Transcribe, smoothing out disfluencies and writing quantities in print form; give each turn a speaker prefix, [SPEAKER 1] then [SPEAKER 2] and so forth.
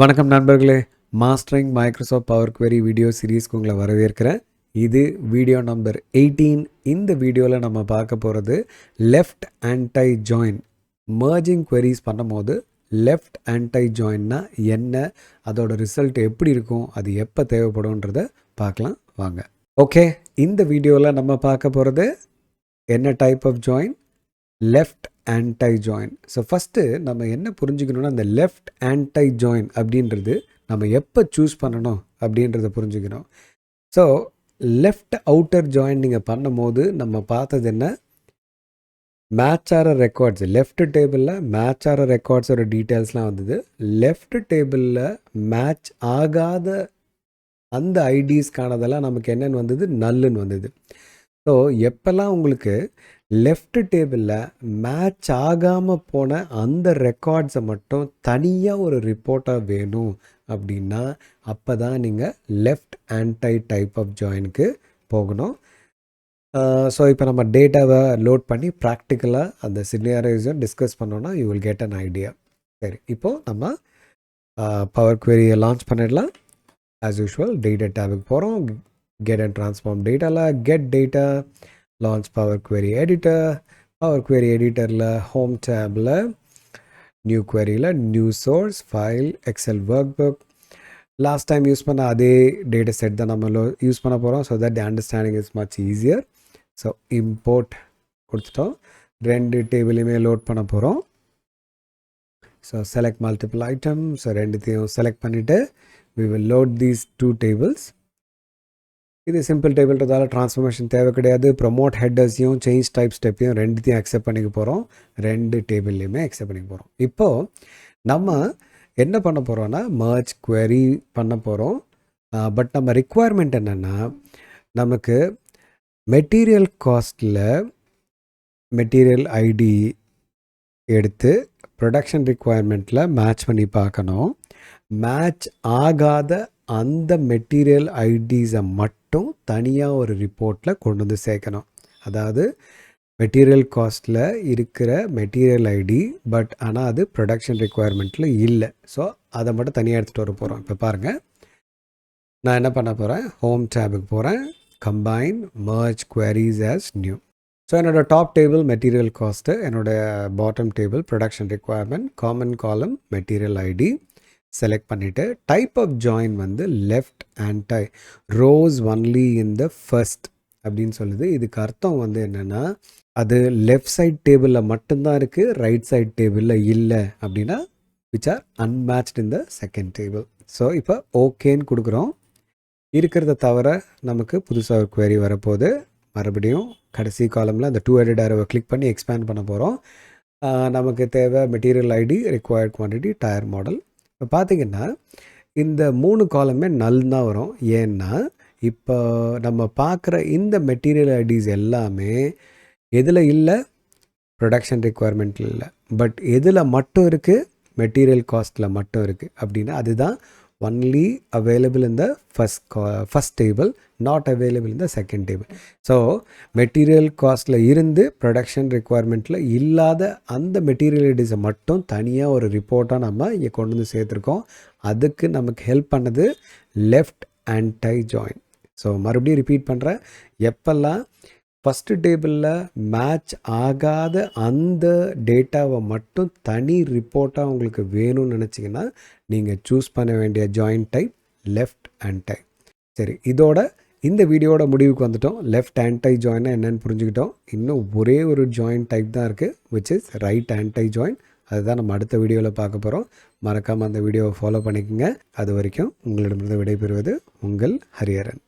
[SPEAKER 1] வணக்கம் நண்பர்களே, mastering Microsoft power query video சீரீஸ்க்கு உங்களை வரவேற்கிறேன். இது வீடியோ நம்பர் 18. இந்த வீடியோவில் நம்ம பார்க்க போகிறது left anti join. Merging queries பண்ணும்போது லெஃப்ட் ஆன்டை ஜாயின்னா என்ன, அதோட ரிசல்ட் எப்படி இருக்கும், அது எப்போ தேவைப்படும்ன்றதை பார்க்கலாம் வாங்க. ஓகே, இந்த வீடியோவில் நம்ம பார்க்க போகிறது என்ன type of join, left anti join. So first நம்ம என்ன புரிஞ்சுக்கணுன்னா, அந்த லெஃப்ட் ஆன்டை ஜாயின் அப்படின்றது நம்ம எப்போ சூஸ் பண்ணணும் அப்படின்றத புரிஞ்சுக்கணும். ஸோ லெஃப்ட் அவுட்டர் ஜாயின் நீங்கள் பண்ணும்போது நம்ம பார்த்தது என்ன, மேட்ச் ஆகிற ரெக்கார்ட்ஸ், லெஃப்ட் டேபிளில் மேட்ச் ஆகிற ரெக்கார்ட்ஸோட டீட்டெயில்ஸ்லாம் வந்தது. லெஃப்ட் டேபிளில் மேட்ச் ஆகாத அந்த ஐடிஸ்க்கானதெல்லாம் நமக்கு என்னென்னு வந்தது, நல்லுன்னு வந்தது. ஸோ எப்போல்லாம் உங்களுக்கு லெஃப்ட் டேபிளில் மேட்ச் ஆகாமல் போன அந்த ரெக்கார்ட்ஸை மட்டும் தனியாக ஒரு ரிப்போர்ட்டாக வேணும் அப்படின்னா அப்போ தான் நீங்கள் லெஃப்ட் ஆன்டை டைப் ஆஃப் ஜாயினுக்கு போகணும். ஸோ இப்போ நம்ம டேட்டாவை லோட் பண்ணி ப்ராக்டிக்கலாக அந்த சினாரியோஸை டிஸ்கஸ் பண்ணோன்னா you will get an idea. சரி, இப்போது நம்ம பவர் குவெரியை லான்ச் பண்ணிடலாம். ஆஸ் யூஷுவல் டேட்டா டேபுக்கு போகிறோம். கெட் அண்ட் ட்ரான்ஸ்ஃபார்ம் டேட்டாவில் get data, launch power query editor. Power query எடிட்டரில் ஹோம் டேபில் நியூ குவெரியில் new source file Excel workbook. Last time use பண்ண அதே டேட்டா செட் தான் நம்ம யூஸ் பண்ண போகிறோம். So that the understanding is much easier. So import கொடுத்துட்டோம், ரெண்டு டேபிளையுமே லோட் பண்ண போகிறோம். So select multiple item. So ரெண்டுத்தையும் செலக்ட் பண்ணிவிட்டு we will load these two tables. இது சிம்பிள் டேபிள்ன்றதால ட்ரான்ஸ்ஃபர்மேஷன் தேவை கிடையாது. ப்ரொமோட் ஹெட்டர்ஸையும் சேஞ்ச் டைப் ஸ்டெப்பையும் ரெண்டுத்தையும் அக்செப்ட் பண்ணிக்க போகிறோம். ரெண்டு டேபிள்லையுமே அக்செப்ட் பண்ணிக்க போகிறோம். இப்போது நம்ம என்ன பண்ண போகிறோன்னா மர்ஜ் குவெரி பண்ண போகிறோம். பட் நம்ம ரிக்குவயர்மெண்ட் என்னென்னா, நமக்கு மெட்டீரியல் காஸ்ட்டில் மெட்டீரியல் ஐடி எடுத்து ப்ரொடக்ஷன் ரிக்குவயர்மெண்ட்டில் மேட்ச் பண்ணி பார்க்கணும். மேட்ச் ஆகாத அந்த மெட்டீரியல் ஐடிஸை மட்டும் தனியாக ஒரு ரிப்போர்ட்டில் கொண்டு வந்து சேர்க்கணும். அதாவது மெட்டீரியல் காஸ்ட்டில் இருக்கிற மெட்டீரியல் ஐடி, பட் ஆனால் அது ப்ரொடக்ஷன் ரிக்குவயர்மெண்ட்டில் இல்லை. ஸோ அதை மட்டும் தனியாக எடுத்துகிட்டு வர போகிறோம். இப்போ பாருங்கள், நான் என்ன பண்ண போகிறேன், ஹோம் டேபுக்கு போகிறேன், combine merge queries as new. So என்னோடய டாப் டேபிள் மெட்டீரியல் காஸ்ட்டு, என்னோடய bottom table production requirement, common column material ID select பண்ணிவிட்டு டைப் ஆஃப் ஜாயின் வந்து left anti rows only in the first அப்படின்னு சொல்லுது. இதுக்கு அர்த்தம் வந்து என்னென்னா, அது லெஃப்ட் சைட் டேபிளில் மட்டும்தான் இருக்குது, ரைட் சைட் டேபிளில் இல்லை அப்படின்னா which are unmatched in the second table. So இப்போ ஓகேன்னு கொடுக்குறோம். இருக்கிறத தவிர நமக்கு புதுசாக ஒரு குவெரி வரப்போகுது. மறுபடியும் கடைசி காலமில் அந்த 2 ஹெடட் ஆரோவை கிளிக் பண்ணி எக்ஸ்பேண்ட் பண்ண போகிறோம். நமக்கு தேவை material ID, required quantity, tyre model. இப்போ பார்த்திங்கன்னா இந்த 3 காலமே நல் தான் வரும். ஏன்னா இப்போ நம்ம பார்க்குற இந்த மெட்டீரியல் ஐடிஸ் எல்லாமே எதில் இல்லை, ப்ரொடக்ஷன் ரிக்குவயர்மெண்ட்டில் இல்லை. பட் எதில் மட்டும் இருக்குது, மெட்டீரியல் காஸ்ட்டில் மட்டும் இருக்குது. அப்படின்னா அதுதான் only available in the first table, not available in the second table. So material காஸ்ட்டில் இருந்து ப்ரொடக்ஷன் ரிக்குவயர்மெண்ட்டில் இல்லாத அந்த மெட்டீரியல் ஐடிஸை மட்டும் தனியாக ஒரு ரிப்போர்ட்டாக நம்ம இங்கே கொண்டு வந்து சேர்த்துருக்கோம். அதுக்கு நமக்கு ஹெல்ப் பண்ணது லெஃப்ட் ஆன்டை ஜாயின். ஸோ மறுபடியும் ரிப்பீட் பண்ணுறேன், எப்பெல்லாம் ஃபஸ்ட்டு டேபிளில் மேட்ச் ஆகாத அந்த டேட்டாவை மட்டும் தனி ரிப்போர்ட்டாக உங்களுக்கு வேணும்னு நினச்சிங்கன்னா நீங்கள் சூஸ் பண்ண வேண்டிய ஜாயின் டைப் லெஃப்ட் ஆன்டை. சரி, இதோட இந்த வீடியோட முடிவுக்கு வந்துட்டோம். லெஃப்ட் ஆன்டை ஜாயின்னா என்னென்னு புரிஞ்சுக்கிட்டோம். இன்னும் ஒரே ஒரு ஜாயின் டைப் தான் இருக்குது, which is right anti join. அதுதான் நம்ம அடுத்த வீடியோவில் பார்க்க போகிறோம். மறக்காமல் அந்த வீடியோவை ஃபாலோ பண்ணிக்கோங்க. அது வரைக்கும் உங்களிடமிருந்து விடைபெறுவது உங்கள் ஹரிஹரன்.